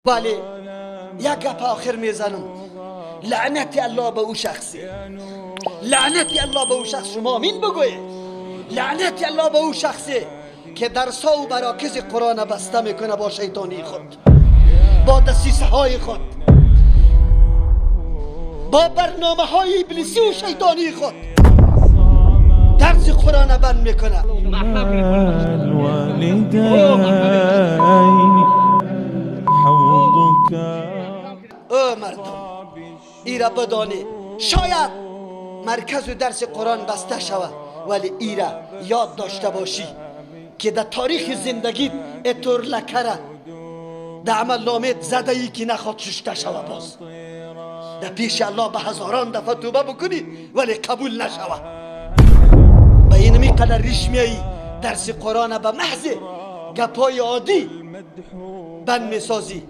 بله یک گپ آخر میزنم. لعنت الله به او شخصی، لعنت الله به او شخص. شما آمین بگوید. لعنت الله به او شخصی که درسا و مراکز قرآن بسته میکنه با شیطانی خود، با دسیسه های خود، با برنامه های ابلیسی و شیطانی خود درس قرآن بند میکنه. او مردم ایره بدانی، شاید مرکز و درس قرآن بسته شود، ولی ایره یاد داشته باشی که در تاریخ زندگیت اتور لکره در عمل نامت زده ای که نخواد ششته شود. باز در پیش الله به هزاران دفعه توبه بکنی ولی قبول نشود. به اینمی قدر ریش میایی درس قرآن به محض گپای عادی بند میسازی.